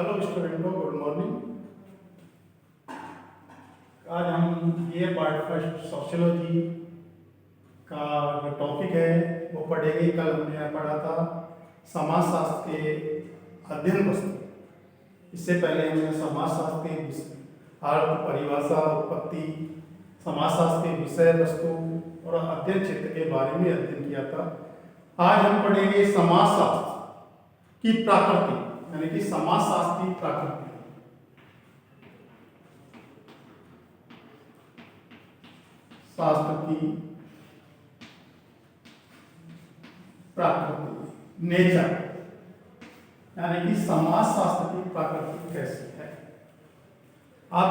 Hello स्टूडेंटों, good morning. आज हम ये पार्ट फर्स्ट सोशियोलॉजी का जो टॉपिक है वो पढ़ेंगे। कल हमने पढ़ा था समाजशास्त्र के अध्ययन वस्तु। इससे पहले हमने समाजशास्त्र के अर्थ, परिभाषा, उत्पत्ति, समाजशास्त्र के विषय वस्तु और अध्ययन क्षेत्र के बारे में अध्ययन किया था। आज हम पढ़ेंगे समाजशास्त्र की प्रकृति, यानी कि समाजशास्त्र की प्रकृति। शास्त्र की प्रकृति, नेचर, यानी कि समाजशास्त्र की प्रकृति कैसी है। अब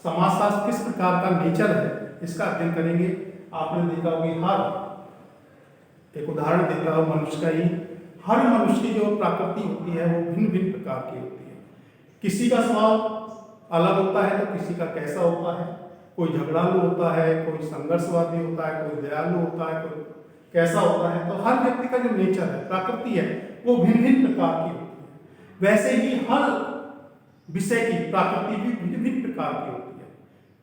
समाजशास्त्र किस प्रकार का नेचर है इसका अध्ययन करेंगे। आपने देखा होगा, हर एक उदाहरण देता हूं मनुष्य का ही। हर मनुष्य की जो प्रकृति होती है वो भिन्न भिन्न प्रकार की होती है। किसी का स्वभाव अलग होता है तो किसी का कैसा होता है। कोई झगड़ालू होता है, कोई संघर्षवादी होता है, कोई दयालु होता है, कोई कैसा होता है। तो हर व्यक्ति का जो नेचर है, प्रकृति है, वो भिन्न भिन्न प्रकार की होती है। वैसे ही हर विषय की प्रकृति भी भिन्न भिन्न प्रकार की होती है।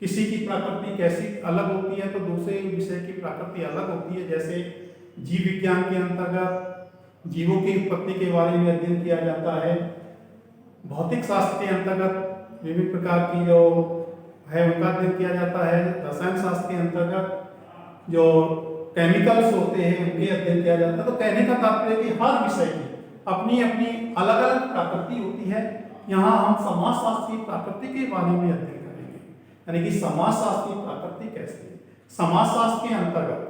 किसी की प्रकृति कैसी अलग होती है तो दूसरे विषय की प्रकृति अलग होती है। जैसे जीव विज्ञान के अंतर्गत जीवों की उत्पत्ति के बारे में अध्ययन किया जाता है। भौतिक शास्त्र के अंतर्गत विभिन्न प्रकार की जो है उनका अध्ययन किया जाता है। रसायन शास्त्र के अंतर्गत जो केमिकल्स होते हैं उनके अध्ययन किया जाता है। तो कहने का तात्पर्य कि हर विषय की अपनी अपनी अलग अलग प्रकृति होती है। यहाँ हम समाजशास्त्र की प्रकृति के बारे में अध्ययन करेंगे, यानी कि समाजशास्त्र की प्रकृति कैसी है। समाजशास्त्र के अंतर्गत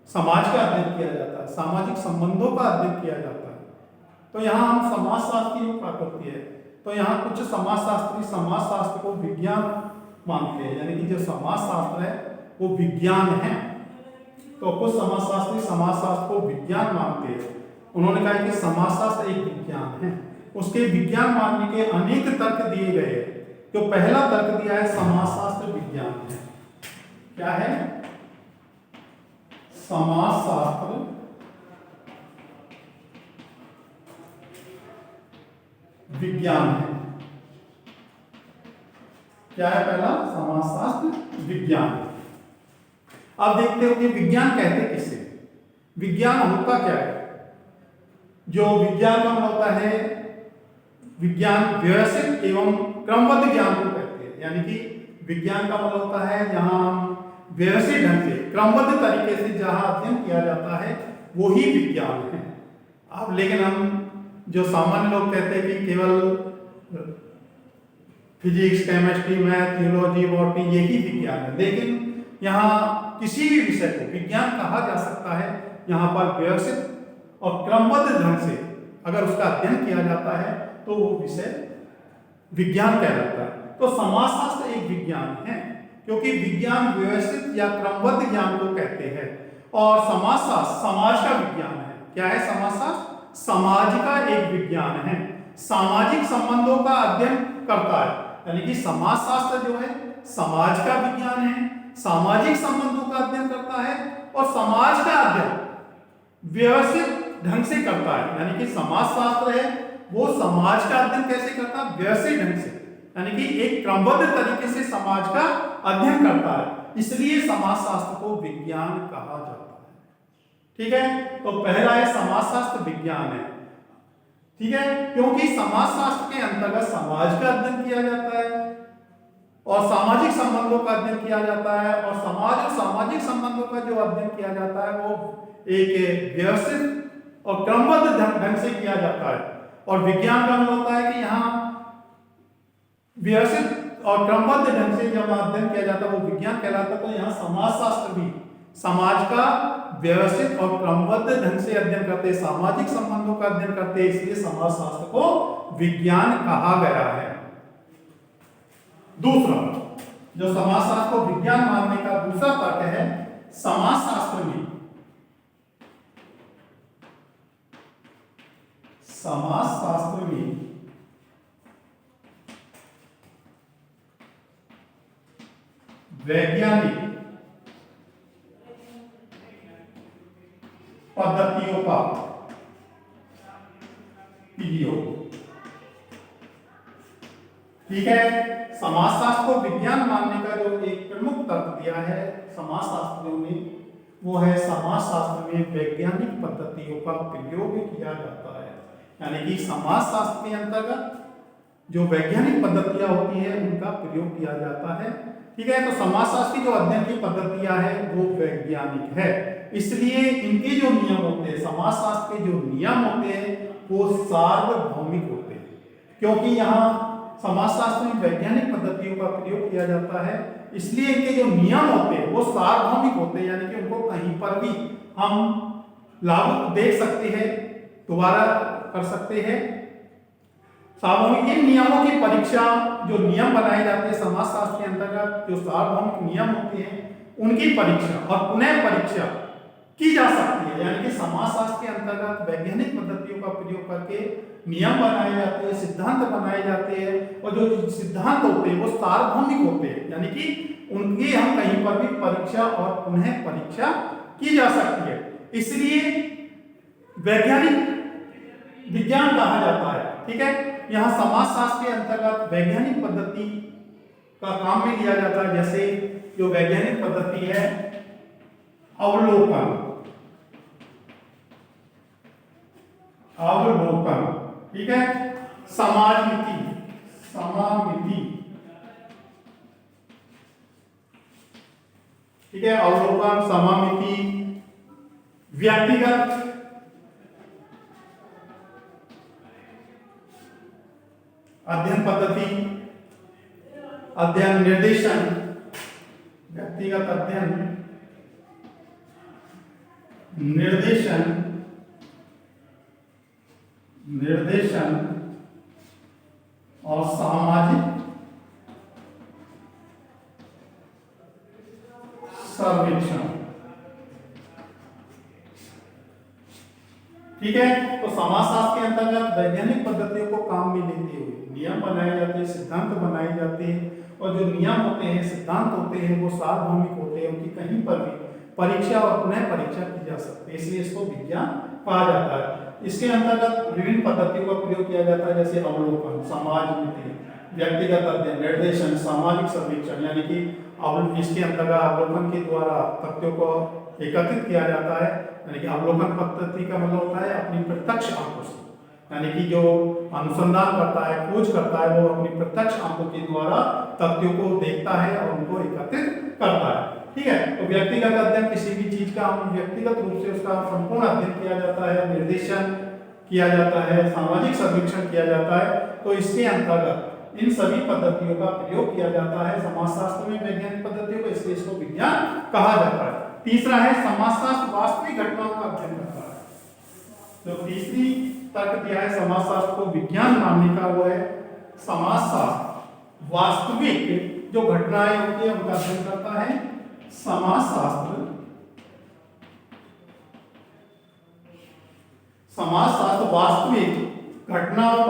समाज का अध्ययन किया जाता है, सामाजिक संबंधों का अध्ययन किया जाता है। तो यहाँ हम समाजशास्त्र की जो प्रकृति है, तो यहाँ कुछ समाजशास्त्री समाजशास्त्र को विज्ञान मानते हैं, यानी कि जो समाजशास्त्र है वो विज्ञान है। तो कुछ समाजशास्त्री समाजशास्त्र को विज्ञान मानते हैं। उन्होंने कहा कि समाजशास्त्र एक विज्ञान है। उसके विज्ञान मानने के अनेक तर्क दिए गए हैं। जो पहला तर्क दिया है, समाजशास्त्र विज्ञान है। क्या है? समाजशास्त्र विज्ञान है। क्या है पहला? समाजशास्त्र विज्ञान। अब देखते हो कि विज्ञान कहते किसे, विज्ञान होता क्या है। जो विज्ञान का मतलब होता है, विज्ञान व्यवस्थित एवं क्रमबद्ध ज्ञान को कहते हैं। यानी कि विज्ञान का मतलब होता है जहां हम व्यवस्थित ढंग से क्रमबद्ध तरीके से जहां अध्ययन किया जाता है वो ही विज्ञान है। अब लेकिन हम जो सामान्य लोग कहते हैं कि केवल physics, chemistry, math, theology, botany यही विज्ञान है। लेकिन यहाँ किसी भी विषय को विज्ञान कहा जा सकता है यहाँ पर व्यवस्थित और क्रमबद्ध ढंग से अगर उसका अध्ययन किया जाता है तो वो विषय विज्ञान कहलाता है। तो समाजशास्त्र एक विज्ञान है, क्योंकि विज्ञान व्यवस्थित या क्रमबद्ध ज्ञान को कहते हैं। और समाजशास्त्र समाज का विज्ञान है। क्या है समाजशास्त्र? समाज का एक विज्ञान है, सामाजिक संबंधों का अध्ययन करता है। यानी कि समाजशास्त्र जो है समाज का विज्ञान है, सामाजिक संबंधों का अध्ययन करता है और समाज का अध्ययन व्यवस्थित ढंग से करता है। यानी कि समाजशास्त्र है वो समाज का अध्ययन कैसे करता है? व्यवस्थित ढंग से, यानी कि एक क्रमबद्ध तरीके से समाज का अध्ययन करता है। इसलिए समाजशास्त्र को विज्ञान कहा जाता है। ठीक है, तो पहला है समाजशास्त्र विज्ञान है। ठीक है, क्योंकि समाजशास्त्र के अंतर्गत समाज का अध्ययन किया जाता है और सामाजिक संबंधों का अध्ययन किया जाता है। और समाज और सामाजिक संबंधों का जो अध्ययन किया जाता है वो एक व्यवस्थित और क्रमबद्ध ढंग से किया जाता है। और विज्ञान का मतलब होता है कि यहाँ व्यवस्थित और क्रमबद्ध ढंग से जब अध्ययन किया जाता है वो विज्ञान कहलाता है। तो यहाँ समाजशास्त्र भी समाज का व्यवस्थित और क्रमबद्ध ढंग से अध्ययन करते हैं, सामाजिक संबंधों का अध्ययन करते हैं, इसलिए समाजशास्त्र को विज्ञान कहा गया है। दूसरा जो समाजशास्त्र को विज्ञान मानने का दूसरा तर्क है, समाजशास्त्र में वैज्ञानिक पद्धतियों का प्रयोग ठीक है। समाजशास्त्र को विज्ञान मानने का जो एक प्रमुख तर्क दिया है समाजशास्त्रियों ने, वो है समाजशास्त्र में वैज्ञानिक पद्धतियों का प्रयोग किया जाता है। यानी कि समाजशास्त्र के अंतर्गत जो वैज्ञानिक पद्धतियां होती है उनका प्रयोग किया जाता है। ठीक है, तो समाजशास्त्र की जो अध्ययन की पद्धतियां है वो वैज्ञानिक है, इसलिए इनके जो नियम होते हैं, समाजशास्त्र के जो नियम होते हैं वो सार्वभौमिक होते हैं, क्योंकि यहाँ समाजशास्त्र में वैज्ञानिक पद्धतियों का प्रयोग किया जाता है, इसलिए इनके जो नियम होते हैं वो सार्वभौमिक होते हैं, यानी कि उनको कहीं पर भी हम लागू देख सकते हैं, दोबारा कर सकते हैं। सार्वभौमिक इन नियमों की परीक्षा, जो नियम बनाए जाते हैं समाजशास्त्र के अंतर्गत, जो सार्वभौमिक नियम होते हैं उनकी परीक्षा और पुनः परीक्षा की जा सकती है। यानी कि समाजशास्त्र के अंतर्गत वैज्ञानिक पद्धतियों का प्रयोग करके नियम बनाए जाते हैं, सिद्धांत बनाए जाते हैं, और जो सिद्धांत होते हैं वो सार्वभौमिक होते हैं, यानी कि उनकी हम कहीं पर भी परीक्षा और पुनः परीक्षा की जा सकती है, इसलिए वैज्ञानिक विज्ञान कहा जाता है। ठीक है, यहाँ समाजशास्त्र के अंतर्गत वैज्ञानिक पद्धति का काम में लिया जाता है, जैसे जो वैज्ञानिक पद्धति है अवलोकन, अवलोकन, ठीक है, समाजमिति, समामिति, ठीक है, अवलोकन, समामिति, व्यक्तिगत अध्ययन पद्धति, अध्ययन निर्देशन, व्यक्तिगत अध्ययन निर्देशन, निर्देशन और सामाजिक सर्वेक्षण। ठीक है, तो समाजशास्त्र के अंतर्गत वैज्ञानिक पद्धतियों को काम में लेते हुए नियम बनाए जाते हैं, सिद्धांत बनाए जाते हैं, और जो नियम होते हैं, सिद्धांत होते हैं वो सार्वभौमिक होते हैं, उनकी कहीं पर भी परीक्षा और पुनः परीक्षा की जा सकती है, इसलिए इसको विज्ञान कहा जाता है। इसके अंतर्गत विभिन्न पद्धतियों का प्रयोग किया जाता है, जैसे अवलोकन, समाजमिति, व्यक्तिगत अध्ययन, निर्देशन, सामाजिक सर्वेक्षण, यानी कि इसके अंतर्गत अवलोकन के द्वारा तथ्यों को एकत्रित किया जाता है, यानी कि अवलोकन पद्धति का मतलब होता है अपनी प्रत्यक्ष आंखों से, यानी कि जो अनुसंधान करता है, खोज करता है, वो अपनी प्रत्यक्ष आंखों के द्वारा तथ्यों को देखता है और उनको एकत्रित करता है। ठीक है, तो व्यक्तिगत अध्ययन किसी भी चीज का हम व्यक्तिगत रूप से उसका संपूर्ण अध्ययन किया जाता है, निर्देशन किया जाता है, सामाजिक सर्वेक्षण किया जाता है, तो इसके अंतर्गत इन सभी पद्धतियों का प्रयोग किया जाता है समाजशास्त्र में, वैज्ञानिक पद्धतियों को, इसलिए इसको विज्ञान कहा जाता है। तीसरा है समाजशास्त्र वास्तविक घटनाओं का अध्ययन करता है। तो तीसरी तर्क दिया है समाजशास्त्र को विज्ञान मानने का, वो है समाजशास्त्र वास्तविक जो घटनाएं होती है उनका अध्ययन करता है। समाजशास्त्र वास्तविक घटनाओं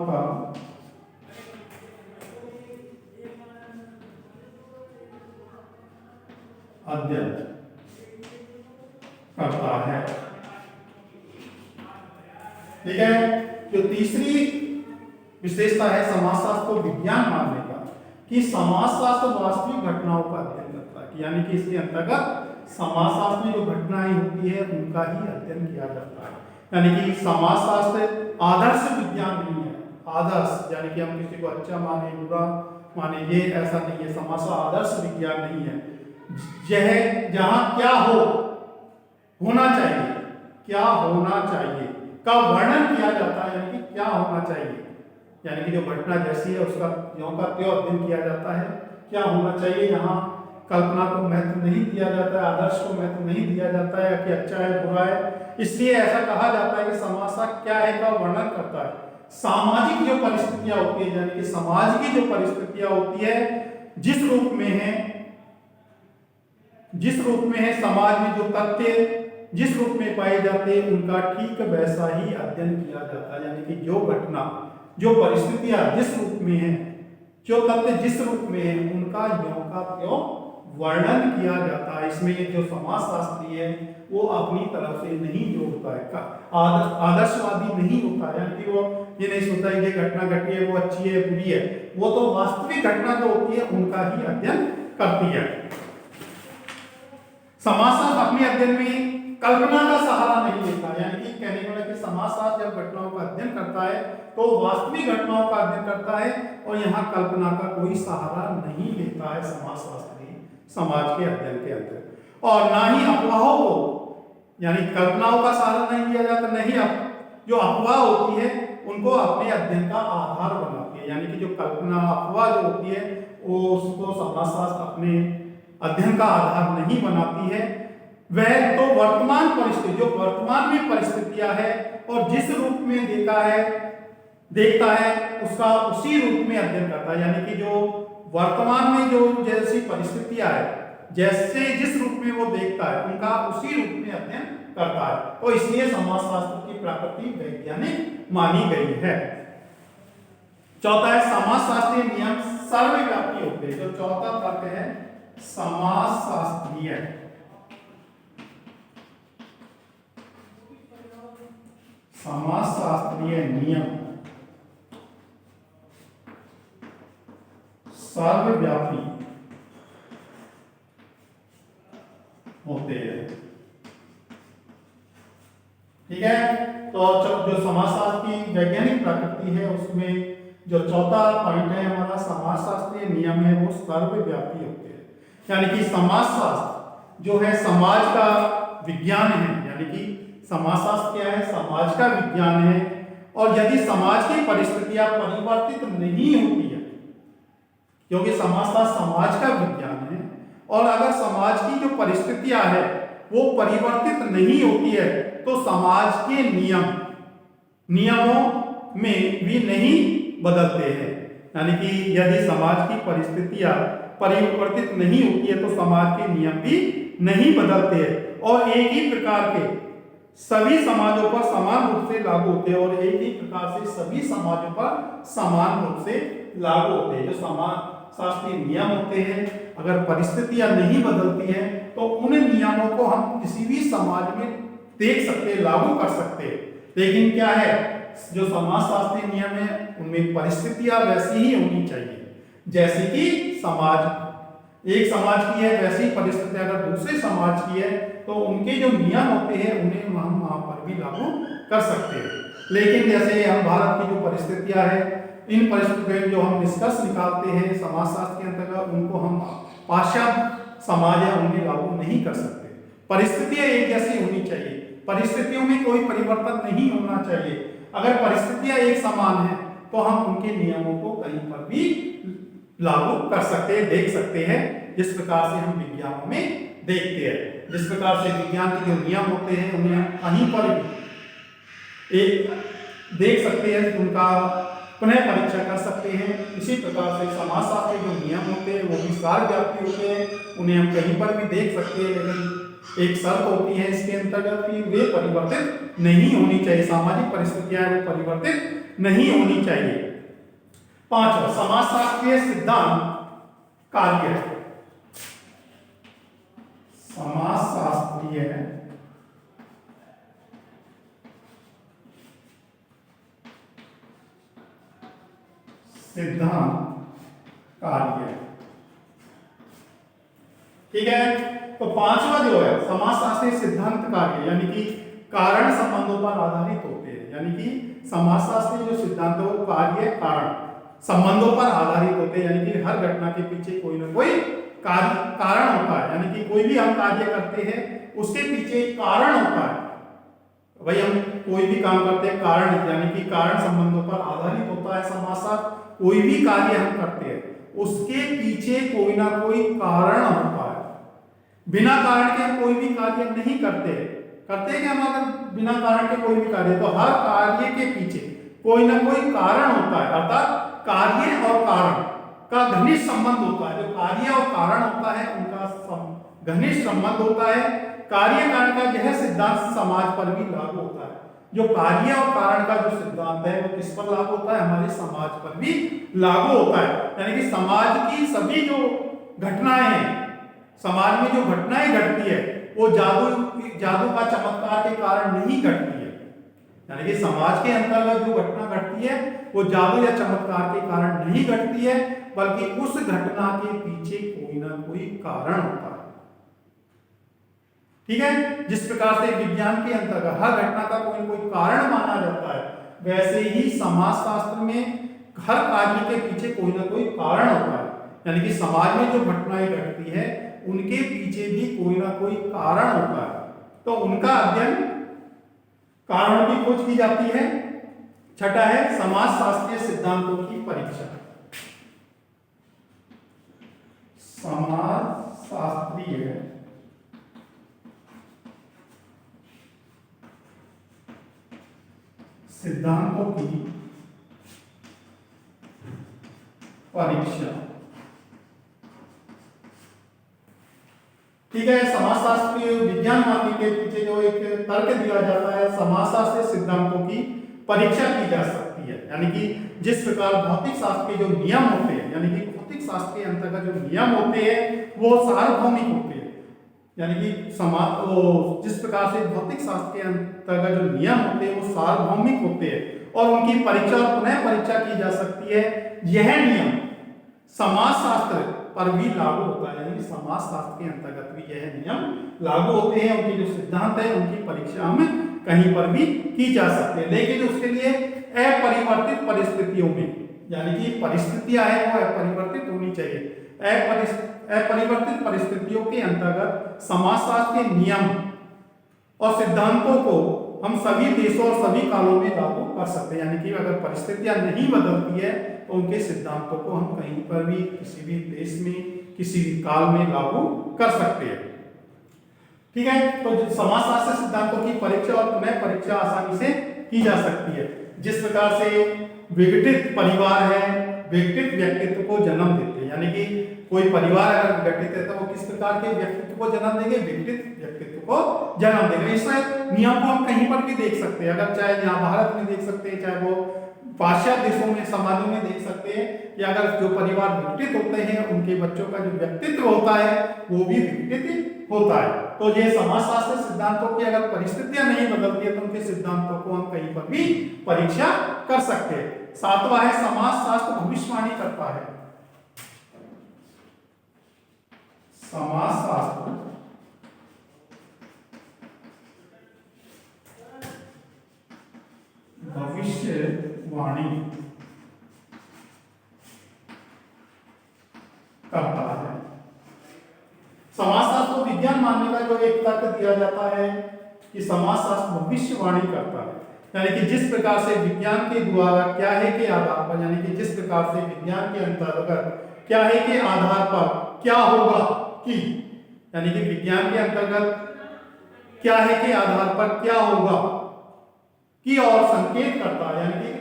का अध्ययन करता है। ठीक है, जो तीसरी विशेषता है समाजशास्त्र को विज्ञान मानने का, कि समाजशास्त्र वास्तविक घटनाओं का अध्ययन करता है, यानी कि इसके अंतर्गत समाजशास्त्र में जो घटनाएं होती है उनका ही अध्ययन किया जाता है। यानी कि समाजशास्त्र आदर्श विज्ञान नहीं है, आदर्श यानी कि हम किसी को अच्छा माने बुरा माने, ये ऐसा नहीं है। समाजशास्त्र आदर्श विज्ञान नहीं है, यह जहां क्या होना चाहिए, क्या होना चाहिए का वर्णन किया जाता है, यानी कि क्या होना चाहिए, यानी कि जो घटना जैसी है उसका यों का त्यों अध्ययन किया जाता है, क्या होना चाहिए। यहाँ कल्पना को महत्व नहीं दिया जाता है, आदर्श को महत्व नहीं दिया जाता है कि अच्छा है बुरा है, इसलिए ऐसा कहा जाता है कि समाजशास्त्र क्या है का वर्णन करता है। सामाजिक जो परिस्थितियां होती है, यानी कि समाज की जो परिस्थितियां होती है, जिस रूप में है समाज में जो तथ्य जिस रूप में पाए जाते हैं उनका ठीक वैसा ही अध्ययन किया जाता है। यानी कि जो घटना, जो परिस्थितियां जिस रूप में है, जो तथ्य जिस रूप में है, उनका यों का त्यों वर्णन किया जाता है। इसमें जो समाजशास्त्री है वो अपनी तरफ से नहीं जोड़ता है, आदर्शवादी नहीं होता है, यानी कि वो ये नहीं सोचता है कि घटना घटी है वो अच्छी है बुरी है, वो तो वास्तविक घटना जो होती है उनका ही अध्ययन करती है। समाजशास्त्र अपने अध्ययन में कल्पना का सहारा नहीं लेता, यानी कि कहने का मतलब कि समाजशास्त्र जब घटनाओं का अध्ययन करता है तो वास्तविक घटनाओं का अध्ययन करता है और यहाँ कल्पना का कोई सहारा नहीं लेता है समाजशास्त्री समाज के अध्ययन के अंदर, और ना ही अफवाहों को, यानी कल्पनाओं का सहारा नहीं लिया जाता, नहीं जो अफवाह होती है उनको अपने अध्ययन का आधार बनाती है, यानी कि जो कल्पना अफवाह जो होती है वो उसको समाजशास्त्र अपने अध्ययन का आधार नहीं बनाती है। वह तो वर्तमान परिस्थिति, जो वर्तमान में परिस्थितियां है और जिस रूप में देखता है उसका उसी रूप में अध्ययन करता है, यानी कि जो वर्तमान में जो जैसी परिस्थितियां है जैसे जिस रूप में वो देखता है उनका उसी रूप में अध्ययन करता है, तो इसलिए समाजशास्त्र की प्रकृति वैज्ञानिक मानी गई है। चौथा है समाजशास्त्रीय नियम सर्वव्यापी होते हैं। जो चौथा तर्क है समाजशास्त्रीय नियम सर्वव्यापी होते हैं। ठीक है, तो जो समाजशास्त्र की वैज्ञानिक प्रकृति है उसमें जो चौथा पॉइंट है हमारा समाजशास्त्रीय नियम है वो सर्वव्यापी होते हैं, यानी कि समाजशास्त्र जो है समाज का विज्ञान है, यानी कि समाजशास्त्र क्या है, समाज का विज्ञान है, और यदि समाज की परिस्थितियां परिवर्तित नहीं होती है, क्योंकि समाजशास्त्र समाज का विज्ञान है, और अगर समाज की जो परिस्थितियां है वो परिवर्तित नहीं होती है तो समाज के नियमों में भी नहीं बदलते हैं, यानी कि यदि समाज की परिस्थितियां परिवर्तित नहीं होती है तो समाज के नियम भी नहीं बदलते हैं, और एक ही प्रकार के सभी समाजों पर समान रूप से लागू होते हैं, और एक ही प्रकार से सभी समाजों पर समान रूप से लागू होते हैं। जो समाजशास्त्रीय नियम होते हैं अगर परिस्थितियां नहीं बदलती हैं तो उन नियमों को हम किसी भी समाज में देख सकते हैं, लागू कर सकते हैं, लेकिन क्या है जो समाजशास्त्रीय नियम है उनमें परिस्थितियां वैसी ही होनी चाहिए जैसे कि एक समाज की है वैसी परिस्थिति अगर दूसरे समाज की है तो उनके जो नियम होते हैं उन्हें हम वहां पर भी लागू कर सकते हैं। लेकिन जैसे हम भारत की जो परिस्थितियां है इन परिस्थितियों में जो हम निष्कर्ष निकालते हैं समाजशास्त्र के अंतर्गत उनको हम पाश्चात्य समाज है उन्हें लागू नहीं कर सकते। परिस्थितियां एक जैसी होनी चाहिए, परिस्थितियों में कोई परिवर्तन नहीं होना चाहिए। अगर परिस्थितियां एक समान है तो हम उनके नियमों को कहीं पर भी लागू कर सकते हैं, देख सकते हैं, जिस प्रकार से हम विज्ञान में देखते हैं, जिस प्रकार से विज्ञान के जो नियम होते हैं उन्हें कहीं पर भी एक देख सकते हैं, उनका पुनः परीक्षा कर सकते हैं। इसी प्रकार से समाजशास्त्र के जो नियम होते हैं वो भी सर्वव्यापी होते हैं, उन्हें हम कहीं पर भी देख सकते हैं, लेकिन एक शर्त होती है इसके अंतर्गत कि वे परिवर्तित नहीं होनी चाहिए, सामाजिक परिस्थितियां वो परिवर्तित नहीं होनी चाहिए। पांचवा समाजशास्त्रीय सिद्धांत कार्य। समाजशास्त्रीय सिद्धांत कार्य। ठीक है, तो पांचवा जो है समाजशास्त्रीय सिद्धांत कार्य यानी कि कारण संबंधों पर आधारित होते हैं, यानी कि समाजशास्त्रीय जो सिद्धांत है वो कार्य कारण संबंधों पर आधारित होते हैं, यानी कि हर घटना के पीछे कोई ना कोई कारण होता है, यानी कि कोई भी हम कार्य करते हैं उसके पीछे एक कारण होता है। भाई हम कोई भी काम करते हैं कारण यानी कि कारण संबंधों पर आधारित होता है समाजशास्त्र। कोई भी कार्य हम करते हैं उसके पीछे कोई ना कोई कारण होता है, बिना कारण के हम कोई भी कार्य नहीं करते कि हम अगर बिना कारण के कोई भी कार्य, तो हर कार्य के पीछे कोई ना कोई कारण होता है, अर्थात कार्य और कारण का घनिष्ठ संबंध होता है। जो कार्य और कारण होता है उनका घनिष्ठ संबंध होता है। कार्य कारण का यह सिद्धांत समाज पर भी लागू होता है। जो कार्य और कारण का जो सिद्धांत है वो किस पर लागू होता है, हमारे समाज पर भी लागू होता है, यानी कि समाज की सभी जो घटनाएं हैं समाज में जो घटनाएं घटती है वो जादू का चमत्कार के कारण नहीं घटती है। यानी कि समाज के अंतर्गत जो घटना घटती है वो जादू या चमत्कार के कारण नहीं घटती है, बल्कि उस घटना के पीछे कोई ना कोई कारण होता है। ठीक है, जिस प्रकार से विज्ञान के अंतर्गत हर घटना का कोई ना कोई कारण माना जाता है, वैसे ही समाज शास्त्र में हर कार्य के पीछे कोई ना कोई कारण होता है। यानी कि समाज में जो घटनाएं घटती है उनके पीछे भी कोई ना कोई कारण होता है, तो उनका अध्ययन, कारणों की खोज की जाती है। छठा है समाज शास्त्रीय सिद्धांतों की परीक्षा। समाज शास्त्रीय सिद्धांतों की परीक्षा। ठीक है, समाजशास्त्रीय विज्ञान मानने के पीछे जो एक तर्क दिया जाता है, समाजशास्त्रीय सिद्धांतों की परीक्षा की जा सकती है। यानी कि जिस प्रकार भौतिक शास्त्र के जो नियम होते हैं, यानी कि भौतिक शास्त्र के अंतर्गत जो नियम होते हैं वो सार्वभौमिक होते हैं। यानी कि जिस प्रकार से भौतिक शास्त्र के अंतर्गत जो नियम होते हैं वो सार्वभौमिक होते हैं और उनकी परीक्षा और पुनः परीक्षा की जा सकती है। यह नियम समाजशास्त्र पर भी लागू होता है, यानी समाजशास्त्र के अंतर्गत भी यह नियम लागू होते हैं। उनके जो सिद्धांत है उनकी परीक्षा हम कहीं पर भी की जा सकती है, लेकिन उसके लिए अपरिवर्तित परिस्थितियों में, यानी कि परिस्थितियां है वो अपरिवर्तित होनी चाहिए। अपरिवर्तित परिस्थितियों के अंतर्गत समाजशास्त्र के नियम और सिद्धांतों को हम सभी देशों और सभी कालों में लागू कर सकते हैं। यानी कि अगर परिस्थितियां नहीं बदलती है तो उनके सिद्धांतों को हम कहीं पर भी, किसी भी देश में, किसी भी काल में लागू कर सकते हैं। ठीक है, तो समाजशास्त्र सिद्धांतों की परीक्षा और पुनः परीक्षा आसानी से की जा सकती है। जिस प्रकार से विघटित परिवार है विघटित व्यक्तित्व को जन्म देते हैं, यानी कि कोई परिवार अगर विघटित है तो वो किस प्रकार के व्यक्तित्व को जन्म देंगे, विघटित व्यक्तित्व को जन्म देंगे। इस नियम को हम कहीं पर भी देख सकते हैं, अगर चाहे यहाँ भारत में देख सकते हैं, चाहे वो पाश्चात्य देशों में, समाजों में देख सकते हैं, या अगर जो परिवार विघटित होते हैं उनके बच्चों का जो व्यक्तित्व होता है वो भी विघटित होता है। तो ये समाजशास्त्र सिद्धांतों की अगर परिस्थितियां नहीं बदलती है तो उनके सिद्धांतों को हम कहीं पर भी परीक्षा कर सकते हैं। सातवां है समाजशास्त्र भविष्यवाणी करता है। समाजशास्त्र भविष्यवाणी करता है। समाजशास्त्र को विज्ञान मानने का जो एक तर्क दिया जाता है कि समाजशास्त्र भविष्यवाणी करता है, यानी कि जिस प्रकार से विज्ञान के द्वारा क्या है के आधार पर, यानी कि जिस प्रकार से विज्ञान के अंतर्गत क्या है के आधार पर क्या होगा कि, यानी कि विज्ञान के अंतर्गत क्या है के आधार पर क्या होगा कि और संकेत करता है, यानी कि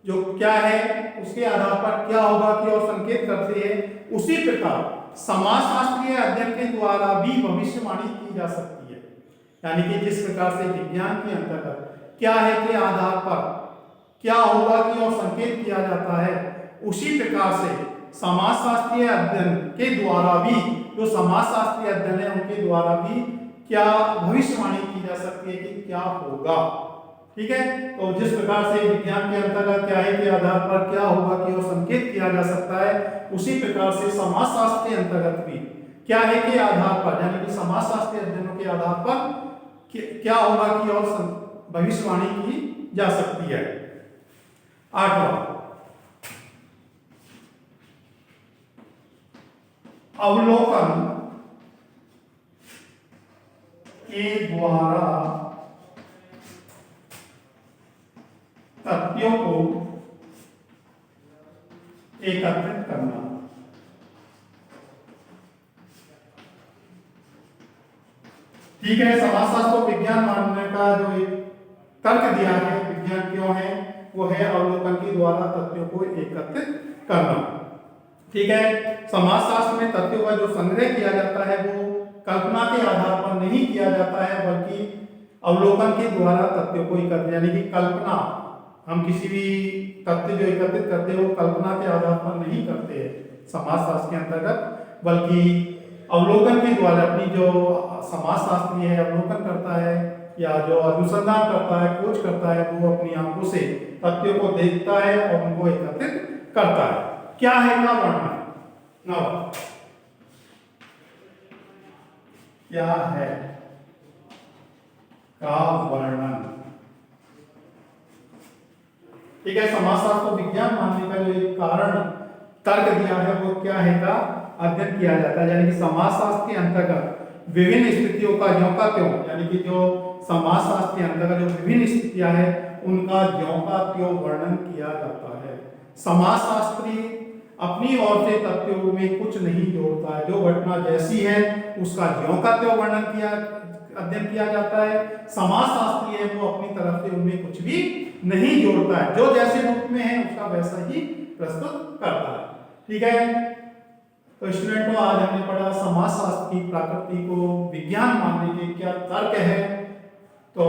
जो क्या है उसके आधार पर क्या होगा कि और संकेत करते हैं। उसी प्रकार समाजशास्त्रीय अध्ययन के द्वारा भी भविष्यवाणी की जा सकती है, यानी कि जिस प्रकार से विज्ञान के अंतर्गत क्या है के आधार पर क्या होगा कि और संकेत किया जाता है, उसी प्रकार से समाजशास्त्रीय अध्ययन के द्वारा भी, जो समाजशास्त्रीय अध्ययन है उनके द्वारा भी क्या भविष्यवाणी की जा सकती है कि क्या होगा। ठीक है, तो जिस प्रकार से विज्ञान के अंतर्गत क्या है के आधार पर क्या होगा कि और संकेत किया जा सकता है, उसी प्रकार से समाजशास्त्र के अंतर्गत भी क्या है के आधार पर, यानी कि समाजशास्त्रीय अध्ययनों के आधार पर क्या होगा कि और भविष्यवाणी की जा सकती है। आठवां अवलोकन के द्वारा तथ्यों को एकत्रित करना। ठीक है, समाजशास्त्र को विज्ञान मानने का जो एक तर्क दिया है, विज्ञान क्यों है, वो है अवलोकन के द्वारा तथ्यों को एकत्रित करना। ठीक है, समाजशास्त्र में तथ्यों का जो संग्रह किया जाता है वो कल्पना के आधार पर नहीं किया जाता है, बल्कि अवलोकन के द्वारा तथ्यों को एकत्रित, यानी कि कल्पना, हम किसी भी तथ्य जो एकत्रित करते हैं वो कल्पना के आधार पर नहीं करते हैं समाजशास्त्र के अंतर्गत, बल्कि अवलोकन के द्वारा अपनी जो समाजशास्त्री है अवलोकन करता है या जो अनुसंधान करता है, खोज करता है, वो अपनी आंखों से तथ्यों को देखता है और उनको एकत्रित करता है। क्या है का वर्णन? नौ क्या है का वर्णन? ठीक है, समाजशास्त्र को विज्ञान मानने का जो एक कारण तर्क दिया है वो क्या है का अध्ययन किया जाता है, यानी कि समाजशास्त्र के अंतर्गत विभिन्न स्थितियों का ज्यों का त्यों, यानी कि जो समाजशास्त्र के अंतर्गत जो विभिन्न स्थितियां हैं उनका ज्यों का त्यों वर्णन किया जाता है। समाजशास्त्री अपनी ओर से तथ्यों में कुछ नहीं जोड़ता है, जो घटना जैसी है उसका ज्यों का त्यों वर्णन किया अध्ययन किया जाता है। समाजशास्त्री है वो अपनी तरफ से उनमें कुछ भी नहीं जोड़ता है, जो जैसे रूप में है उसका वैसा ही प्रस्तुत करता है। ठीक है, तो स्टूडेंटों आज हमने पढ़ा समाजशास्त्र की प्रकृति को विज्ञान मानने के क्या तर्क है। तो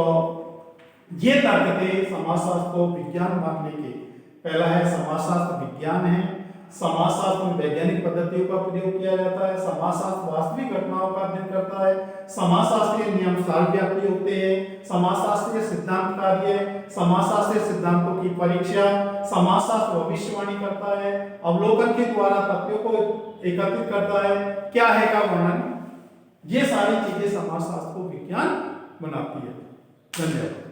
ये तर्क थे समाजशास्त्र को विज्ञान मानने के। पहला है समाजशास्त्र विज्ञान है, समाजशास्त्र में वैज्ञानिक पद्धतियों का प्रयोग किया जाता है, समाजशास्त्र वास्तविक घटनाओं का अध्ययन करता है, समाजशास्त्रीय नियम सार्वव्यापी होते हैं, समाजशास्त्रीय सिद्धांत कार्य, समाजशास्त्रीय सिद्धांतों की परीक्षा, समाजशास्त्र भविष्यवाणी करता है, अवलोकन के द्वारा तथ्यों को एकत्रित करता है, क्या है का वर्णन। ये सारी चीजें समाजशास्त्र को विज्ञान बनाती है। धन्यवाद।